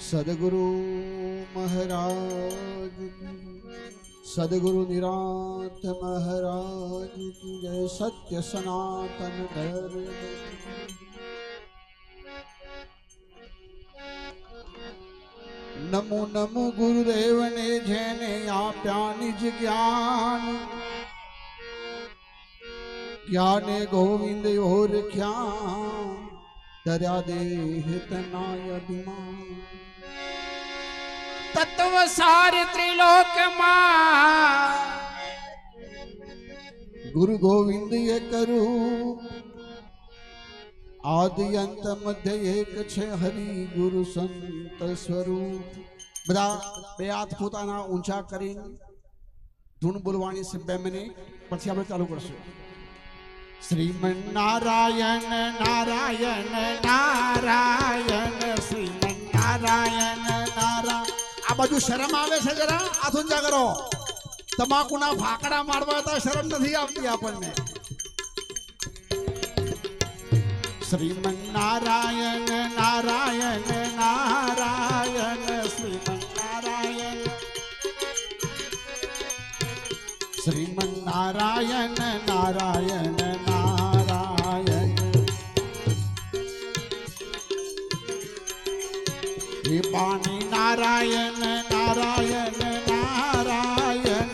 सदगुरु महाराज की, सदगुरु निरांत महाराज की जय। सत्य सनातन धर्म। नमो नमो गुरुदेव ने जेने आप्या निज ज्ञान, ज्ञाने गोविंद और क्या दर्या देह तनाय अभिमान। तत्व सार त्रिलोक मां गुरु गोविंद ये करू, आदि अंत मध्य एक छे हरि गुरु संत स्वरूप। बधा બે હાથ પોતાના ઊંચા કરીને ધૂન બોલવાની છે 2 મિનિટ, પછી આપણે ચાલુ કરશું. શ્રીમન નારાયણ નારાયણ નારાયણ, શ્રીમન નારાયણ નારાયણ. આ બાજુ શરમ આવે છે જરા? હાથ ઊંચા કરો. તમાકુના ફાકડા મારવા તો શરમ નથી આવતી આપણને. श्रीमन नारायण नारायण नारायण, श्रीमन नारायण श्रीमन नारायण नारायण नारायण। हे पानी नारायण नारायण नारायण,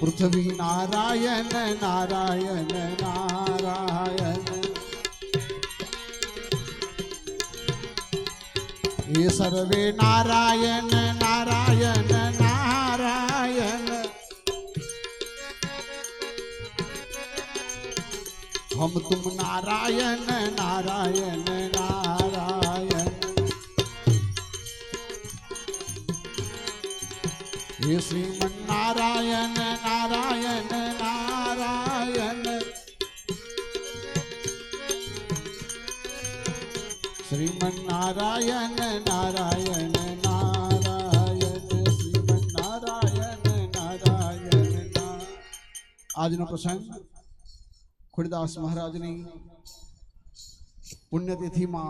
पृथ्वी नारायण नारायण नारायण। ये सर्वे नारायण नारायण नारायण, हम तुम नारायण नारायण नारायण। ये श्रीमन नारायण नारायण नारायण, श्रीमन नारायण नारायण नारायण, श्रीमन नारायण नारायण नारायण। આજનો પ્રસંગ ખોડીદાસ મહારાજની પુણ્યતિથિમાં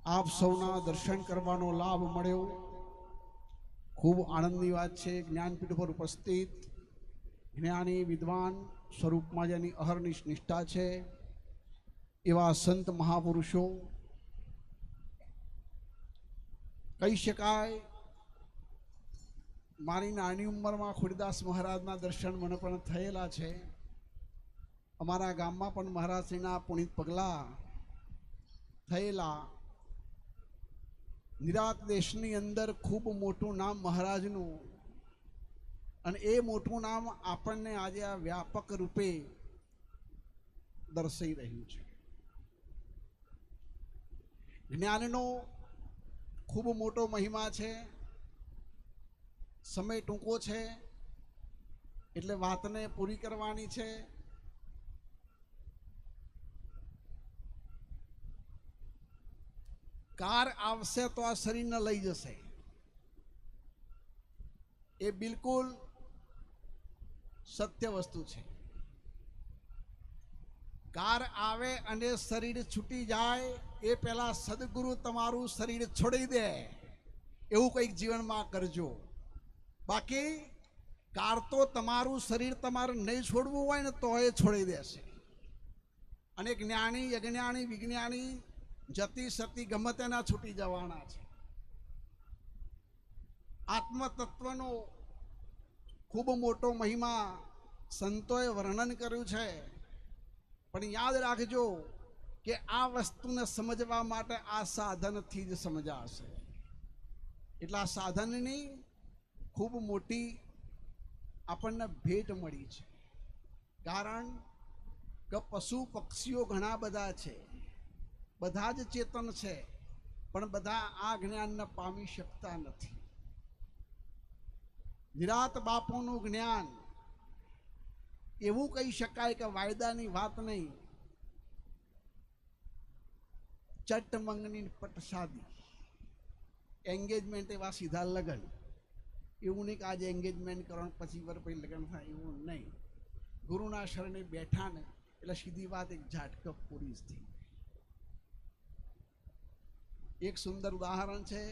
આપ સૌના દર્શન કરવાનો લાભ મળ્યો. खूब आनंदनी बात है. ज्ञानपीठ पर उपस्थित ज्ञानी विद्वान स्वरूप में जेनी अहरनिश निष्ठा है एवा संत महापुरुषों कही शकाय. मारी नानी उम्र में खोड़ीदास महाराज दर्शन मन पण थयेला छे. अमारा गाम में पण महाराजश्रीना पुनीत पगला थयेला. निरात देशनी अंदर खूब मोटू नाम महाराजनु, अने ए मोटू नाम आपने आज आ व्यापक रूपे दर्शाई रह्यु छे. ज्ञाननो खूब मोटो महिमा छे. समय टूंको छे एटले वातने पूरी करवानी छे. कार आवशे तो आ शरीर ने लई जशे, ए बिल्कुल सत्य वस्तु छे. कार आवे अने शरीर छूटी जाए ए पहला सदगुरु तमारू शरीर छोड़ी दे एवं कईक जीवन में करजो. बाकी कार तो तमारू शरीर तमारे नहीं छोड़वू होय ने तो ए छोड़ी देशे. अने ज्ञानी अज्ञानी विज्ञानी जती सती गमे तेना छूटी जवाना छे. आत्मतत्वनो खूब मोटो महिमा संतोए वर्णन कर्युं छे. पण याद राखजो के आ वस्तुने समजवा माटे आ साधनथी ज समजाशे. एटला साधननी खूब मोटी आपणने भेट मळी छे. कारण के पशु पक्षीओ घणा बधा छे, બધા જ ચેતન છે, પણ બધા આ જ્ઞાનને પામી શકતા નથી. નિરાત બાપુનું જ્ઞાન એવું કહી શકાય કે વાયદાની વાત નહીં, ચટ મંગની પટસાદી. એંગેજમેન્ટ એવા સીધા લગ્ન એવું નહીં કે આજે એંગેજમેન્ટ કરવાનું પછી વાર પછી લગ્ન થાય એવું નહીં. ગુરુના શરણે બેઠા ને એટલે સીધી વાત એક ઝાટકપ પૂરી જ થઈ. એક સુંદર ઉદાહરણ છે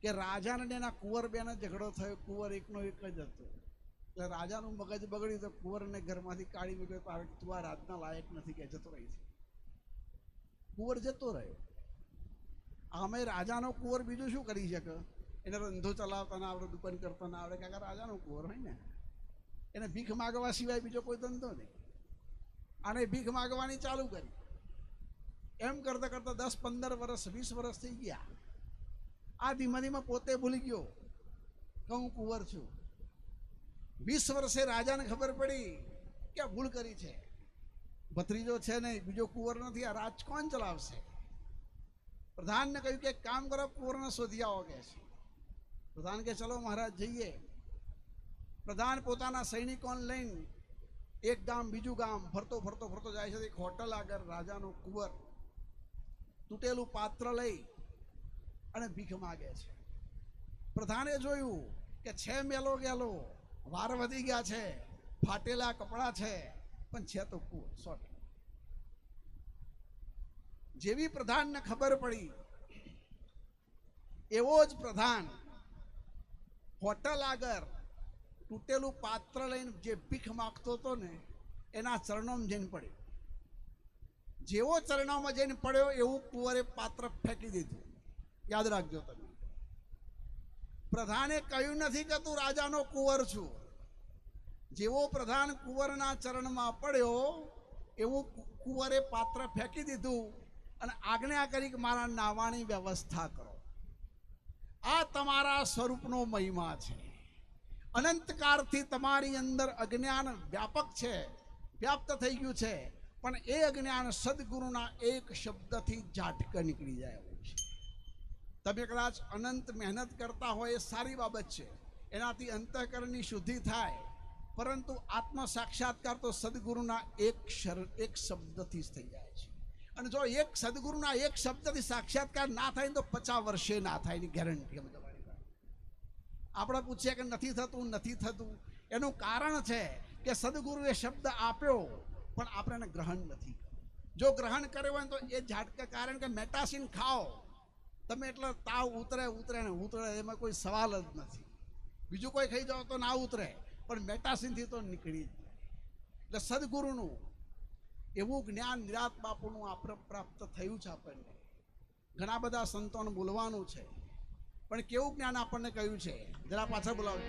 કે રાજાને એના કુંવર બેને ઝઘડો થયો. કુંવર એકનો એક જ હતો એટલે રાજાનું મગજ બગડ્યું તો કુંવરને ઘરમાંથી કાઢી મૂક્યો. તું આ રાજના લાયક નથી કે જતો રહી છે. કુંવર જતો રહ્યો. આમે રાજાનો કુંવર બીજું શું કરી શકે? એને ધંધો ચલાવતા ના આવડે, દુકાન કરતા ના આવડે, કાકા રાજાનો કુંવર હોય ને, એને ભીખ માગવા સિવાય બીજો કોઈ ધંધો નહીં. આને ભીખ માગવાની ચાલુ કરી. એમ કરતા કરતા 10-15 વર્ષ 20 વર્ષ થઈ ગયા. આ ધીમે ધીમે પોતે ભૂલી ગયો કે હું કુંવર છું. 20 વર્ષે રાજાને ખબર પડી કે ભૂલ કરી છે. ભત્રીજો છે નહીં, બીજો કુંવર નથી, આ રાજ કોણ ચલાવશે? પ્રધાનને કહ્યું કે કામ કરો, કુંવરને શોધી આવો કે છે. પ્રધાન કે ચલો મહારાજ જઈએ. પ્રધાન પોતાના સૈનિકોને લઈને એક ગામ બીજું ગામ ફરતો ફરતો ફરતો જાય છે. એક હોટલ આગળ રાજાનો કુંવર તૂટેલું પાત્ર લઈ અને ભીખ માગે છે. પ્રધાને જોયું કે છે મેલો ગેલો, વાર વધી ગયા છે, ફાટેલા કપડા છે, પણ છે તો કુંવર 100%. જેવી પ્રધાનને ખબર પડી એવો જ પ્રધાન હોટલ આગળ તૂટેલું પાત્ર લઈને જે ભીખ માગતો હતો ને એના ચરણોમાં જઈને પડ્યો. જેવો ચરણોમાં જઈને પડ્યો એવું કુંવરે પાત્ર ફેંકી દીધું. યાદ રાખજો તમે. પ્રધાને કહ્યું નથી કે તું રાજાનો કુંવર છું. જેવો પ્રધાન કુંવરના ચરણમાં પડ્યો એવું કુંવરે પાત્ર ફેંકી દીધું અને આજ્ઞા કરી કે મારા નાવાની વ્યવસ્થા કરો. આ તમારા સ્વરૂપનો મહિમા છે. અનંતકાળથી તમારી અંદર અજ્ઞાન વ્યાપક છે, વ્યાપ્ત થઈ ગયું છે, પણ એ અજ્ઞાન સદગુરુના એક શબ્દથી ઝાટક નીકળી જાય એવું છે. તમે કદાચ અનંત મહેનત કરતા હોય એ સારી બાબત છે, એનાથી અંતઃકરણની શુદ્ધિ થાય, પરંતુ આત્મ સાક્ષાત્કાર તો સદગુરુના એક શબ્દથી જ થઈ જાય છે. અને જો એક સદગુરુના એક શબ્દથી સાક્ષાત્કાર ના થાય તો 50 વર્ષે ના થાય એની ગેરંટી અમે તમારી પાસે. આપણે પૂછીએ કે નથી થતું, એનું કારણ છે કે સદગુરુએ શબ્દ આપ્યો પણ આપણે એને ગ્રહણ નથી કર્યું. જો ગ્રહણ કર્યો હોય તો એ ઝાટકે, કારણ કે મેટાસીન ખાઓ તમે એટલે તાવ ઉતરે ને ઉતરે, એમાં કોઈ સવાલ જ નથી. બીજું કોઈ ખાઈ જાઓ તો ના ઉતરે, પણ મેટાસીનથી તો નીકળી જ જાય. એટલે સદગુરુનું એવું જ્ઞાન નિરાત બાપુનું આપણે પ્રાપ્ત થયું છે. આપણને ઘણા બધા સંતોને બોલવાનું છે, પણ કેવું જ્ઞાન આપણને કહ્યું છે જરા પાછળ બોલાવો.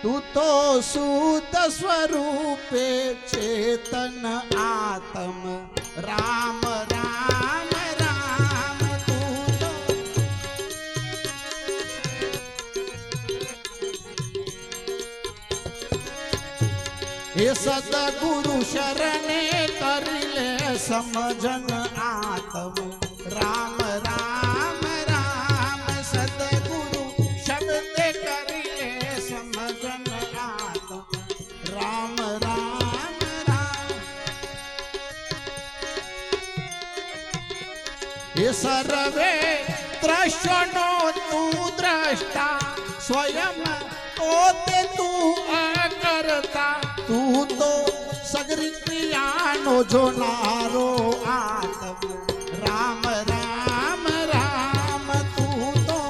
તું તો શુદ્ધ સ્વરૂપે ચેતન આત્મ રામ રામ રામ. તું તો હે સદગુરુ શરણે કરી લે સમજન આત્મ રામ રામ રામ. સદગુરુ શબ્દે કરી લે સમજન આત્મ રામ રામ રામ. હે સર્વે દ્રશ્યનો તું દ્રષ્ટા, સ્વયં પોતે તું અકર્તા. તું તો સગરી ક્રિયાનો જોનારો આત્મ રામ રામ રામ. તું તો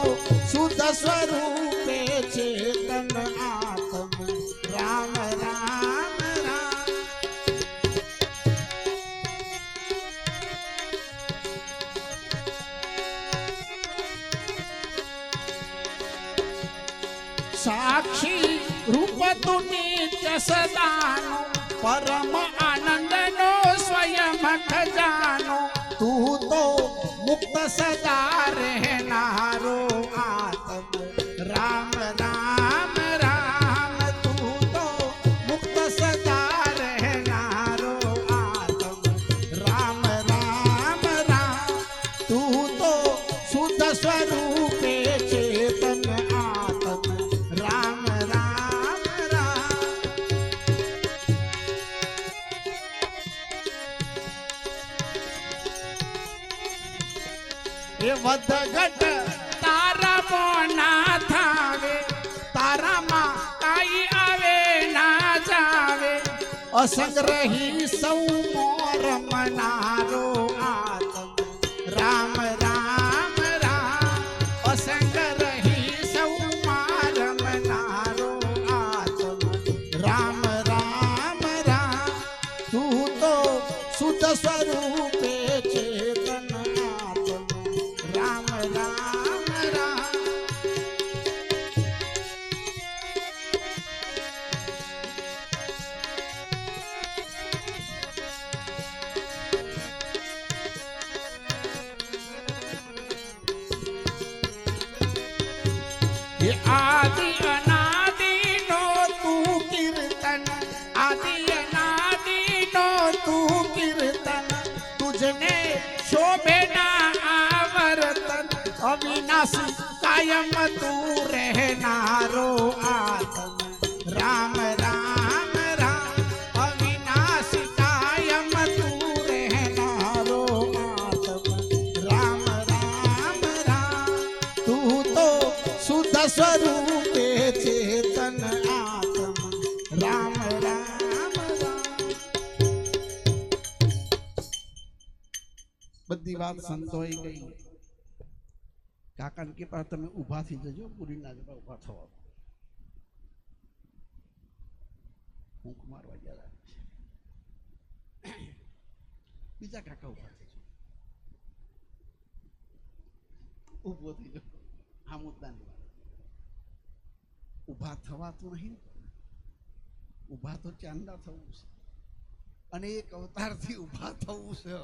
શુદ્ધ સ્વરૂપે ચેતન આત્મ રામ રામ રામ. સાક્ષી રૂપ તું નિત્ય સદાનો, પરમ આનંદનો સ્વયં ખજાનો. તું તો મુક્ત સદા રહેનારો આત્મ રામ રામ રામ. તું તો મુક્ત સદા રહેનારો આત્મ રામ રામ રામ. તું તો શુદ્ધ સ્વરૂપે ચેતન આત્મ રામ રામ રામ. એ વધઘટ તારા મોના થાવે, તારામાં કાઈ અસંગ રહી સૌ મોર મનારો આત્મ રામ રામ રામ અસંગ રહી સૌ માર મનારો આત્મ રામ રામ રામ તું તો શુદ્ધ સ્વરૂપે ચેતન આત્મ રામ રામ રામ ये आदि अनादि नो तू कीर्तन आदि अनादि नो तू कीर्तन तुझने शोभे ना आवर्तन अविनाशी कायम तू रहनारो आत्म राम राम राम अविनाशी कायम तू रहनारो आत्म राम राम राम तू तो शुद्ध स्वरूपे चेतन आत्म राम राम राम બધી વાત સંતોઈ ગઈ કાકા કે પાસે તમે ઊભા થઈ જજો પૂરી ના જતા ઊભા થવા ફૂંક મારવા ગયા બીજા કાકા ઊભા થઈ જજો ઊભો થઈ જજો આ મુદ્દાની વાત ઊભા થવાતું નહીં ઊભા તો ચાંદા થવું છે અને એક અવતારથી ઊભા થવું છે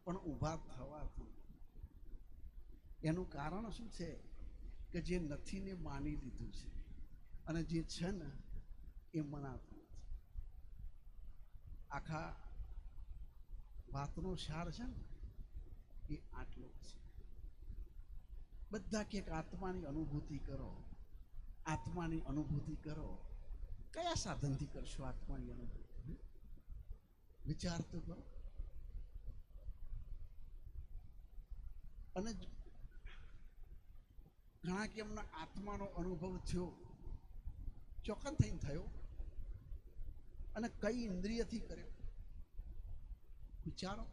પણ ઊભા થવાતું એનું કારણ શું છે કે જે નથી ને માની લીધું છે અને જે છે ને એ મનાતું નથી આખા વાતનો સાર છે ને એ આટલો છે બધા કે આત્માની અનુભૂતિ કરો આત્માની અનુભૂતિ કરો કયા સાધનથી કરશો આત્માની અનુભૂતિ વિચાર તો કરો અને ઘણા કે એમના આત્માનો અનુભવ થયો ચોકન થઈને થયો અને કઈ ઇન્દ્રિયથી કર્યો વિચારો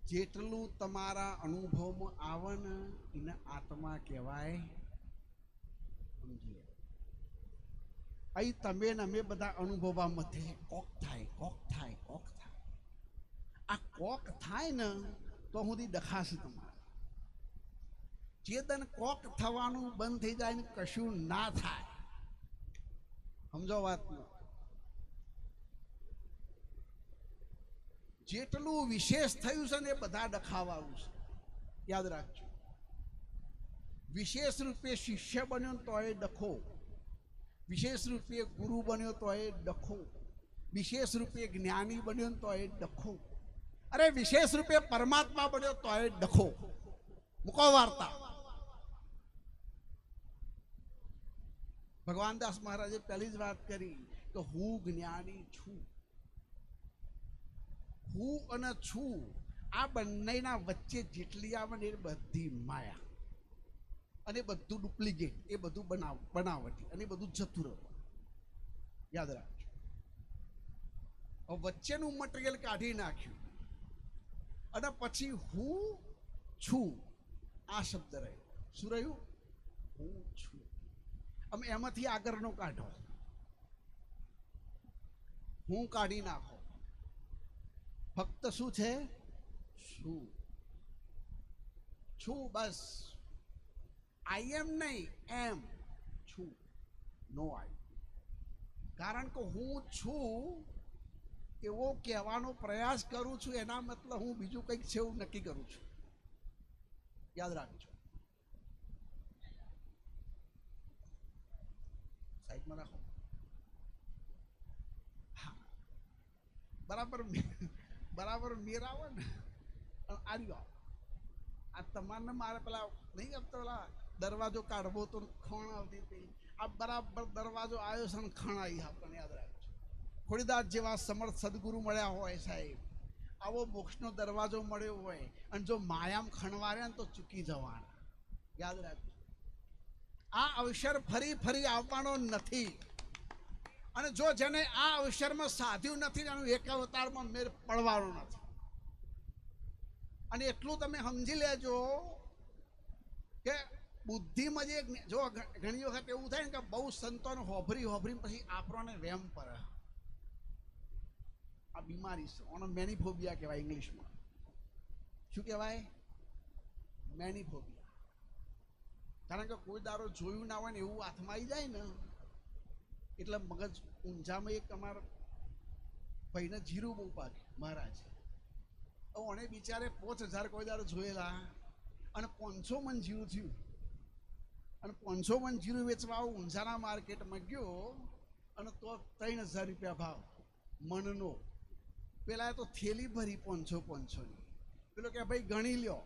જેટલું તમારા અનુભવમાં આવે ને એને આત્મા કહેવાય સમજી અહીં તમે ને અમે બધા અનુભવવા મથે કોક થાય કોક થાય કોક થાય આ કોક થાય ને તો સુધી દખાશે તમારે ચેતન કોક થવાનું બંધ થઈ જાય ને કશું ના થાય સમજો વાત જેટલું વિશેષ થયું છે ને એ બધા ડખાવાનું છે યાદ રાખજો વિશેષ રૂપે શિષ્ય બન્યો તો એ ડખો વિશેષ રૂપે ગુરુ બન્યો તો એ ડખો વિશેષ રૂપે જ્ઞાની બન્યો તો એ ડખો અરે વિશેષ રૂપે પરમાત્મા બન્યો તો એ ડખો મૂકો વાર્તા ભગવાન દાસ મહારાજે પહેલી જ વાત કરી કે હું જ્ઞાની છું હું અને છું આ બંનેના વચ્ચે જેટલી આવે ને એ બધી માયા અને બધું ડુપ્લિકેટ એ બધું બનાવટી અને બધું જતું રહે યાદ રાખજો હવે વચ્ચેનું મટીરિયલ કાઢી નાખ્યું અને પછી હું છું આ શબ્દ રહ્યો શું રહ્યું હું છું અમે એમાંથી આગળનો કાઢો હું કાઢી નાખો ફક્ત શું છે છું છું બસ આઈ એમ નહીં એમ છું નો આઈ કારણ કે હું છું એવો કહેવાનો પ્રયાસ કરું છું એના મતલબ હું બીજું કંઈક છે એવું નક્કી કરું છું યાદ રાખજો સાઈડમાં રાખો હા બરાબર મેર આવે ને આવ્યો આ તમારને મારે પેલા નહીં આપતો પેલા દરવાજો કાઢવો તો ખણ આવતી હતી આ બરાબર દરવાજો આવ્યો છે ને ખણ આવી આપણને યાદ રાખજો ખોડીદાસ જેવા સમર્થ સદગુરુ મળ્યા હોય સાહેબ આવો મોક્ષનો દરવાજો મળ્યો હોય અને જો માયામ ખણવાર્યા ને તો ચૂકી જવાના યાદ રાખજો આ અવસર ફરી આવવાનો નથી અને જો જેને આ અવસરમાં સાધ્યું નથી ને એનું એક અવતારમાં મેર પડવાનો નથી. અને એટલું તમે સમજી લેજો કે બુદ્ધિમાં જે જો ઘણી વખત એવું થાય ને કે બહુ સંતોને હોભરી પછી આપણને વેમ પર આ બીમારી છે, ઓનો મેનિફોબિયા કહેવાય ઇંગ્લિશમાં. શું કહેવાય? મેનિફોબિયા. કારણ કે કોઈ દારો જોયું ના હોય ને એવું હાથમાં આવી જાય ને એટલે મગજ ઊંઝામાં. એક અમારા ભાઈને જીરું બહુ પાકે મહારાજ, ઓને બિચારે 5,000 કોઈ દારો જોયેલા અને 500 મણ જીરું થયું. અને 500 મણ જીરું વેચવા આવું ઊંઝાના માર્કેટમાં ગયો અને તો 3,000 રૂપિયા ભાવ મણનો. પેલા તો થેલી ભરી 500ની. પેલો કે ભાઈ ગણી લ્યો.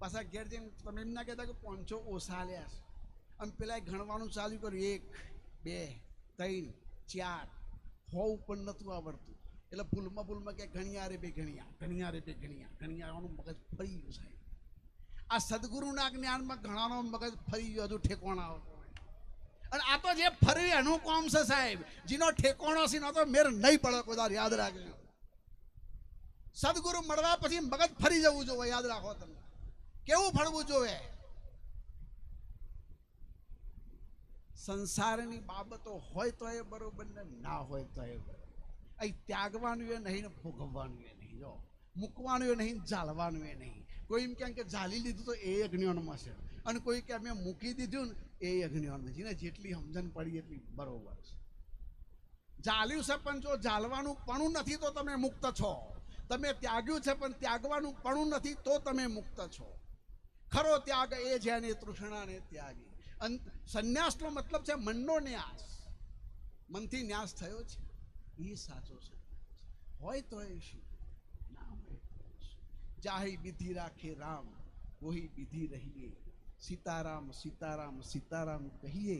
પાછા ઘેર જઈને તમે એમ ના કહેતા કે 500 ઓછા લ્યા છે. અને પેલા ગણવાનું ચાલુ કર્યું, 1 2 3 4 100 ઉપર નહોતું આવડતું. એટલે ભૂલમાં કે ગણ્યા રે બે ગણ્યાનું મગજ ફરી ગયું સાહેબ. આ સદગુરુના જ્ઞાનમાં ઘણાનો મગજ ફરી ગયો, હજુ ઠેકોણા આવતો. અને આ તો જે ફરી એનું કોમ છે સાહેબ. જેનો ઠેકોણો છે એનો તો મેર નહીં પડે કોઈ દાર, યાદ રાખજો. સદગુરુ મળવા પછી મગજ ફરી જવું જોઈએ, યાદ રાખો તમે. કેવું ફળવું જોઈએ? સંસારની બાબતો હોય તો એ બરોબર ને ના હોય તો એ બરોબર. અહીં ત્યાગવાનું એ નહીં ને ભોગવવાનું એ નહીં. જો મૂકવાનું એ નહીં, જાળવાનું એ નહીં. કોઈ એમ કે જાળી લીધું તો એ અજ્ઞાનમાં છે, અને કોઈ કે અમે મૂકી દીધું ને એ અજ્ઞાનમાં છે. ને જેટલી સમજણ પડી એટલી બરોબર છે. જાળ્યું છે પણ જો જાળવાનું પણું નથી તો તમે મુક્ત છો. તમે ત્યાગ્યું છે પણ ત્યાગવાનું પણું નથી તો તમે મુક્ત છો. ખરો ત્યાગ એ જેને તૃષ્ણાને ત્યાગી. સંન્યાસનો મતલબ છે મનનો ન્યાસ. મનથી ન્યાસ થયો છે એ સાચો છે. હોય તો એ શું, ના હોય ચાહે વિધિ રાખે રામ વહી વિધિ રહીએ. સીતારામ સીતારામ સીતારામ કહીએ